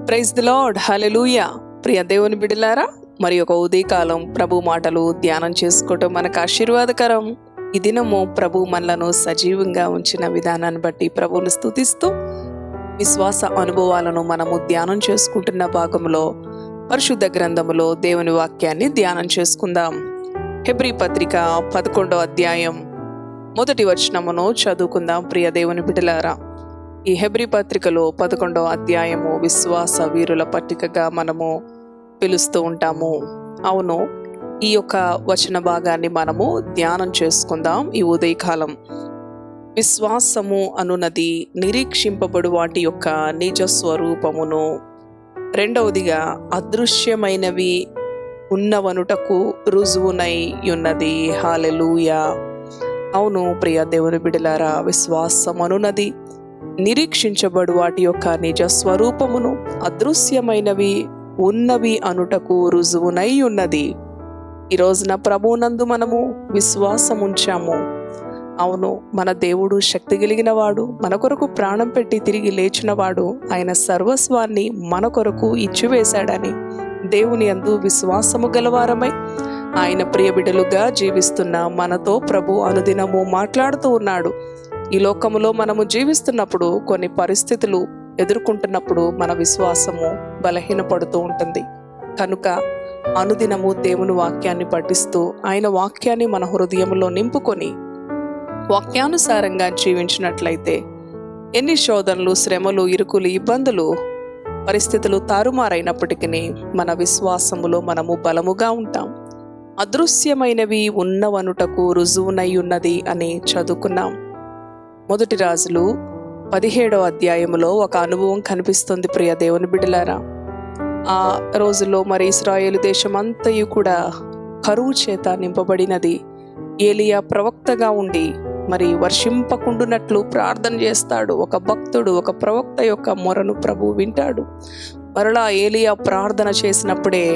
Praise the lord, హల్లెలూయా. ప్రియ దేవుని బిడ్డలారా, మరి ఒక ఉదయకాలం ప్రభు మాటలు ధ్యానం చేసుకోవటం మనకు ఆశీర్వాదకరం. ఈ దినము ప్రభు మనలను సజీవంగా ఉంచిన విధానాన్ని బట్టి ప్రభువును స్తుతిస్తూ విశ్వాస అనుభవాలను మనము ధ్యానం చేసుకుంటున్న భాగంలో పరిశుద్ధ గ్రంథములో దేవుని వాక్యాన్ని ధ్యానం చేసుకుందాం. హెబ్రీ పత్రిక 11వ అధ్యాయం 1వ వచనమును చదువుకుందాం. ప్రియ దేవుని బిడ్డలారా, ఈ హెబ్రీ పత్రికలో 11వ అధ్యాయము విశ్వాస వీరుల పట్టికగా మనము పిలుస్తూ ఉంటాము. అవును, ఈ యొక్క వచన భాగాన్ని మనము ధ్యానం చేసుకుందాం ఈ ఉదయకాలం. విశ్వాసము అనున్నది నిరీక్షింపబడు వాటి యొక్క నిజ స్వరూపమును, రెండవదిగా అదృశ్యమైనవి ఉన్నవనుటకు రుజువునై ఉన్నది. హల్లెలూయా. అవును ప్రియ దేవుని బిడ్డలారా, విశ్వాసం అనున్నది నిరీక్షించబడు వాటి యొక్క నిజ స్వరూపమును, అదృశ్యమైనవి ఉన్నవి అనుటకు రుజువునై ఉన్నది. ఈ రోజున ప్రభువునందు మనము విశ్వాసం ఉంచాము. అవును, మన దేవుడు శక్తి కలిగిన వాడు, మన కొరకు ప్రాణం పెట్టి తిరిగి లేచినవాడు. ఆయన సర్వస్వాన్ని మన కొరకు ఇచ్చివేశాడని దేవుని యందు విశ్వాసము గలవారమై ఆయన ప్రియ బిడ్డలుగా జీవిస్తున్న మనతో ప్రభు అనుదినము మాట్లాడుతూ ఉన్నాడు. ఈ లోకములో మనము జీవిస్తున్నప్పుడు కొన్ని పరిస్థితులు ఎదుర్కొంటున్నప్పుడు మన విశ్వాసము బలహీనపడుతూ ఉంటుంది. కనుక అనుదినము దేవుని వాక్యాన్ని పఠిస్తూ ఆయన వాక్యాన్ని మన హృదయంలో నింపుకొని వాక్యానుసారంగా జీవించినట్లయితే ఎన్ని శోధనలు, శ్రమలు, ఇరుకులు, ఇబ్బందులు, పరిస్థితులు తారుమారైనప్పటికీ మన విశ్వాసములో మనము బలముగా ఉంటాం. అదృశ్యమైనవి ఉన్నవనుటకు రుజువునై ఉన్నది అని చదువుకున్నాం. మొదటి రాజులు 17వ అధ్యాయములో ఒక అనుభవం కనిపిస్తుంది. ప్రియ దేవుని బిడ్డలారా, ఆ రోజుల్లో మరి ఇశ్రాయేలు దేశం అంతయు కూడా కరువు చేత నింపబడినది. ఏలియా ప్రవక్తగా ఉండి మరి వర్షింపకుండునట్లు ప్రార్థన చేస్తాడు. ఒక భక్తుడు, ఒక ప్రవక్త యొక్క మొరను ప్రభు వింటాడు. మరలా ఏలియా ప్రార్థన చేసినప్పుడే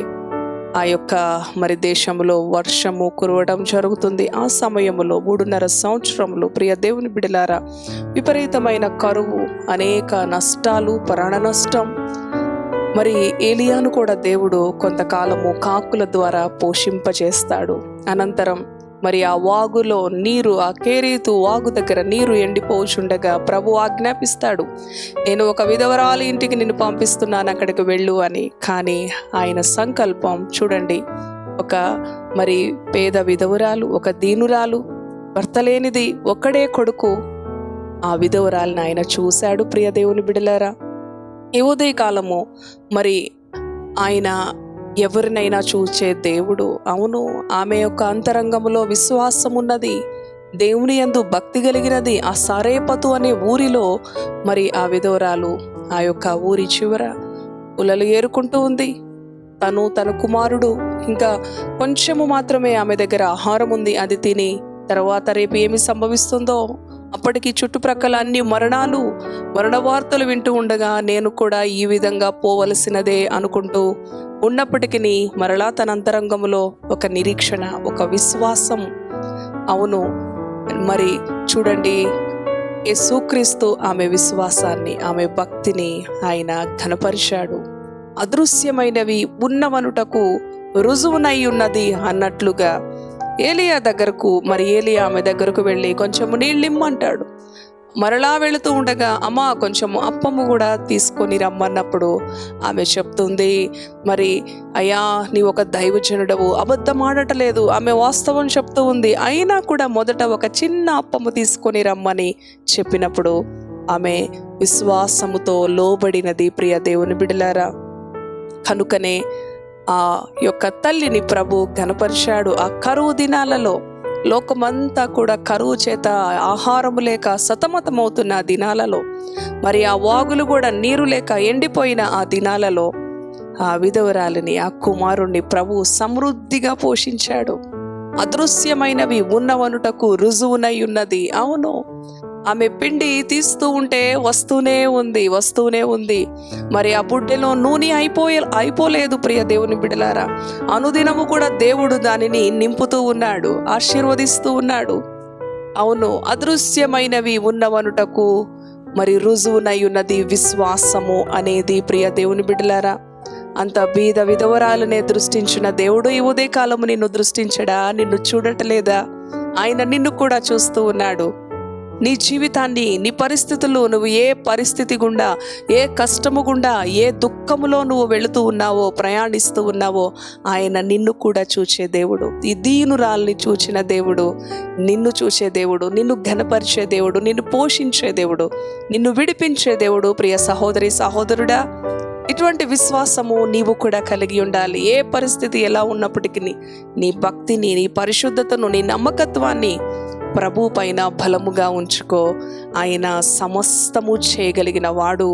ఆ యొక్క మరి దేశంలో వర్షము కురవడం జరుగుతుంది. ఆ సమయంలో 3.5 సంవత్సరములు ప్రియ దేవుని బిడ్డలారా విపరీతమైన కరువు, అనేక నష్టాలు, ప్రాణ నష్టం. మరి ఏలియాను కూడా దేవుడు కొంతకాలము కాకుల ద్వారా పోషింపజేస్తాడు. అనంతరం మరి ఆ వాగులో నీరు, ఆ కేరీతు వాగు దగ్గర నీరు ఎండిపోచుండగా ప్రభు ఆజ్ఞాపిస్తాడు, నేను ఒక విధవరాలి ఇంటికి నిన్ను పంపిస్తున్నాను, అక్కడికి వెళ్ళు అని. కానీ ఆయన సంకల్పం చూడండి, ఒక మరి పేద విధవరాలు, ఒక దీనురాలు, భర్త లేనిది, ఒక్కడే కొడుకు. ఆ విధవరాలను ఆయన చూశాడు. ప్రియ దేవుని బిడ్డలారా, ఈ ఉదయకాలము మరి ఆయన ఎవరినైనా చూచే దేవుడు. అవును, ఆమె యొక్క అంతరంగములో విశ్వాసం ఉన్నది, దేవుని యందు భక్తి కలిగినది. ఆ సారేపతు అనే ఊరిలో మరి ఆ విధవరాలు ఆ యొక్క ఊరి చివర ఉలలు ఏరుకుంటూ ఉంది. తన కుమారుడు, ఇంకా కొంచెము మాత్రమే ఆమె దగ్గర ఆహారం ఉంది. అది తిని తర్వాత రేపు ఏమి సంభవిస్తుందో, అప్పటికి చుట్టుప్రక్కల అన్ని మరణ వార్తలు వింటూ ఉండగా నేను కూడా ఈ విధంగా పోవలసినదే అనుకుంటూ ఉన్నప్పటికీ మరలా తన అంతరంగంలో ఒక నిరీక్షణ, ఒక విశ్వాసం. అవును, మరి చూడండి, యేసుక్రీస్తు ఆమె విశ్వాసాన్ని, ఆమె భక్తిని ఆయన ఘనపరిచాడు. అదృశ్యమైనవి ఉన్నవనుటకు రుజువునై ఉన్నది అన్నట్లుగా ఏలియా దగ్గరకు మరి ఏలియా ఆమె దగ్గరకు వెళ్ళి కొంచెము నీళ్ళిమ్మంటాడు. మరలా వెళుతూ ఉండగా అమ్మ కొంచెము అప్పము కూడా తీసుకొని రమ్మన్నప్పుడు ఆమె చెప్తుంది, మరి అయ్యా నీ ఒక దైవజనుడవు, అబద్ధం ఆడటలేదు. ఆమె వాస్తవం చెప్తూ ఉంది. అయినా కూడా మొదట ఒక చిన్న అప్పము తీసుకొని రమ్మని చెప్పినప్పుడు ఆమె విశ్వాసముతో లోబడినది. ప్రియ దేవుని బిడ్డలారా, కనుకనే ఆ యొక్క తల్లిని ప్రభు ఘనపరిచాడు. ఆ కరువు దినాలలో, లోకమంతా కూడా కరువు చేత ఆహారము లేక సతమతమవుతున్న ఆ దినాలలో, మరి ఆ వాగులు కూడా నీరు లేక ఎండిపోయిన ఆ దినాలలో ఆ విధవరాలిని, ఆ కుమారుణ్ణి ప్రభు సమృద్ధిగా పోషించాడు. అదృశ్యమైనవి ఉన్నవనుటకు రుజువునై ఉన్నది. అవును, ఆమె పిండి తీస్తూ ఉంటే వస్తూనే ఉంది. మరి ఆ బుడ్డెలో నూనె అయిపోలేదు. ప్రియ దేవుని బిడ్డలారా, అనుదినము కూడా దేవుడు దానిని నింపుతూ ఉన్నాడు, ఆశీర్వదిస్తూ ఉన్నాడు. అవును, అదృశ్యమైనవి ఉన్నవనుటకు మరి రుజువునై ఉన్నది విశ్వాసము అనేది. ప్రియ దేవుని బిడ్డలారా, అంత బీద విధవరాలనే దృష్టించిన దేవుడు ఈ ఉదయకాలము నిన్ను దృష్టించడా? నిన్ను చూడటలేదా? ఆయన నిన్ను కూడా చూస్తూ ఉన్నాడు. నీ జీవితాన్ని, నీ పరిస్థితులు, నువ్వు ఏ పరిస్థితి గుండా, ఏ కష్టము గుండా, ఏ దుఃఖములో నువ్వు వెళుతూ ఉన్నావో, ప్రయాణిస్తూ ఉన్నావో, ఆయన నిన్ను కూడా చూచే దేవుడు. ఈ దీనురాల్ని చూచిన దేవుడు, నిన్ను చూసే దేవుడు, నిన్ను ఘనపరిచే దేవుడు, నిన్ను పోషించే దేవుడు, నిన్ను విడిపించే దేవుడు. ప్రియ సహోదరి సహోదరుడా, ఇటువంటి విశ్వాసము నీవు కూడా కలిగి ఉండాలి. ఏ పరిస్థితి ఎలా ఉన్నప్పటికీ నీ భక్తిని, నీ పరిశుద్ధతను, నీ నమ్మకత్వాన్ని ప్రభు పైన బలముగా ఉంచుకో. ఆయన సమస్తము చేయగలిగిన వాడు.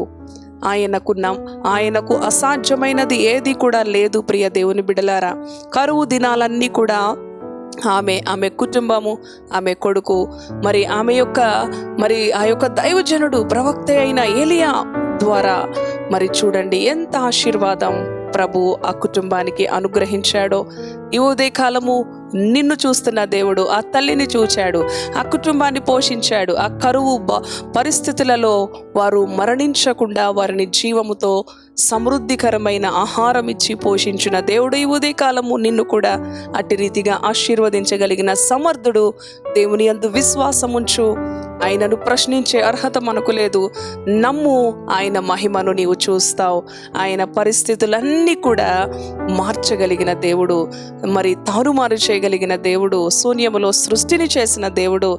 ఆయనకు అసాధ్యమైనది ఏది కూడా లేదు. ప్రియ దేవుని బిడ్డలారా, కరువు దినాలన్నీ కూడా ఆమె కుటుంబము, ఆమె కొడుకు, మరి ఆ యొక్క దైవజనుడు ప్రవక్త అయిన ఏలియా ద్వారా మరి చూడండి ఎంత ఆశీర్వాదం ప్రభు ఆ కుటుంబానికి అనుగ్రహించాడో. ఈ ఉదయకాలము నిన్ను చూస్తున్న దేవుడు ఆ తల్లిని చూచాడు, ఆ కుటుంబాన్ని పోషించాడు. ఆ కరువు పరిస్థితులలో వారు మరణించకుండా వారిని జీవముతో సమృద్ధికరమైన ఆహారం ఇచ్చి పోషించిన దేవుడు ఈ ఉదయకాలము నిన్ను కూడా అట్టి రీతిగా ఆశీర్వదించగలిగిన సమర్థుడు. దేవుని యందు విశ్వాసముంచు. ఆయనను ప్రశ్నించే అర్హత మనకు లేదు. నమ్ము, ఆయన మహిమను నీవు చూస్తావు. ఆయన పరిస్థితులన్నీ కూడా మార్చగలిగిన దేవుడు, మరి తారుమారు చేయగలిగిన దేవుడు, శూన్యములో సృష్టిని చేసిన దేవుడు.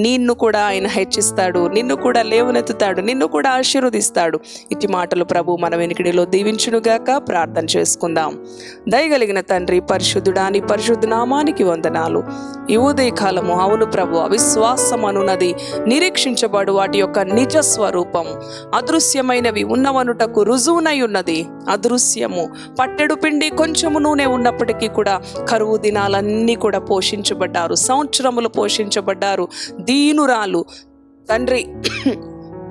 నిన్ను కూడా ఆయన హెచ్చిస్తాడు, నిన్ను కూడా లేవనెత్తుతాడు, నిన్ను కూడా ఆశీర్వదిస్తాడు. ఇటు మాటలు ప్రభు మన వెనుకడిలో దీవించునుగాక. ప్రార్థన చేసుకుందాం. దయగలిగిన తండ్రి, పరిశుద్ధుడా, నీ పరిశుద్ధ నామానికి వందనాలు. ఈ ఉదయకాలము అవును ప్రభు, అవిశ్వాసం అనున్నది నిరీక్షించబడు వాటి యొక్క నిజ స్వరూపం, అదృశ్యమైనవి ఉన్నవనుటకు రుజువునై ఉన్నది. అదృశ్యము పట్టెడు పిండి కొంచెము నూనె ఉన్నప్పటికీ కూడా కరువు దినాలన్నీ కూడా పోషించబడ్డారు, సంవత్సరములు పోషించబడ్డారు. దీనురాలు తండ్రి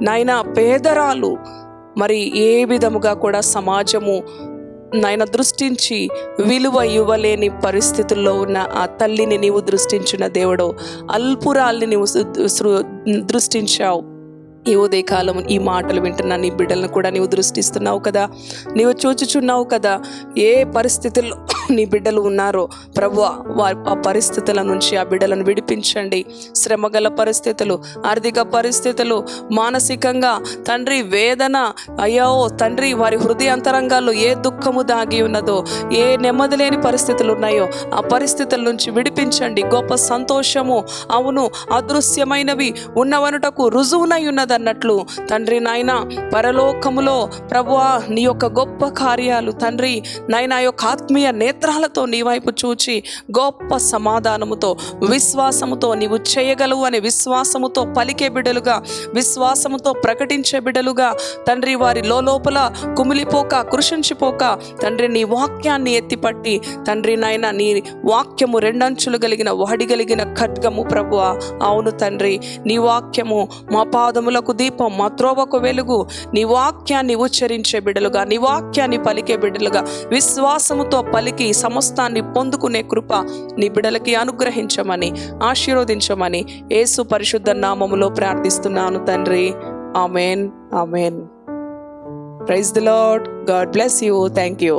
నాయన, పేదరాలు, మరి ఏ విధముగా కూడా సమాజము నాయన దృష్టించి విలువ ఇవ్వలేని పరిస్థితుల్లో ఉన్న ఆ తల్లిని నీవు దృష్టించిన దేవుడు, అల్పురాల్ని నీవు దృష్టించావు. ఈ ఉదయకాలం ఈ మాటలు వింటున్న నీ బిడ్డలను కూడా నీవు దృష్టిస్తున్నావు కదా, నీవు చూచుచున్నావు కదా. ఏ పరిస్థితుల్లో నీ బిడ్డలు ఉన్నారో ప్రభువా, ఆ పరిస్థితుల నుంచి ఆ బిడ్డలను విడిపించండి. శ్రమగల పరిస్థితులు, ఆర్థిక పరిస్థితులు, మానసికంగా తండ్రి వేదన, అయ్యో తండ్రి వారి హృదయాంతరంగాల్లో ఏ దుఃఖము దాగి ఉన్నదో, ఏ నెమ్మది లేని పరిస్థితులు ఉన్నాయో ఆ పరిస్థితుల నుంచి విడిపించండి. గొప్ప సంతోషము, అవును అదృశ్యమైనవి ఉన్నవనుటకు రుజువునై ఉన్నదన్నట్లు తండ్రి నాయన, పరలోకములో ప్రభువా నీ యొక్క గొప్ప కార్యాలు తండ్రి నాయన యొక్క ఆత్మీయ నేత్రాలతో నీ వైపు చూచి గొప్ప సమాధానముతో, విశ్వాసముతో నీవు చేయగలవు అనే విశ్వాసముతో పలికే బిడ్డలుగా, విశ్వాసముతో ప్రకటించే బిడ్డలుగా తండ్రి, వారి లోపల కుమిలిపోక, కృషించిపోక తండ్రి నీ వాక్యాన్ని ఎత్తిపట్టి తండ్రి నాయన, నీ వాక్యము రెండంచులు కలిగిన వాడిగలిగిన ఖడ్గము ప్రభువా. అవును తండ్రి, నీ వాక్యము మా పాదములకు దీపం, మా త్రోవకు వెలుగు. నీ వాక్యాన్ని ఉచ్చరించే బిడ్డలుగా, నీ వాక్యాన్ని పలికే బిడ్డలుగా, విశ్వాసముతో పలికి సమస్తాన్ని పొందుకునే కృప నీ బిడ్డలకి అనుగ్రహించమని, ఆశీర్వదించమని యేసు పరిశుద్ధ నామములో ప్రార్థిస్తున్నాను తండ్రి. Amen, amen. Praise the Lord. God bless you. Thank you.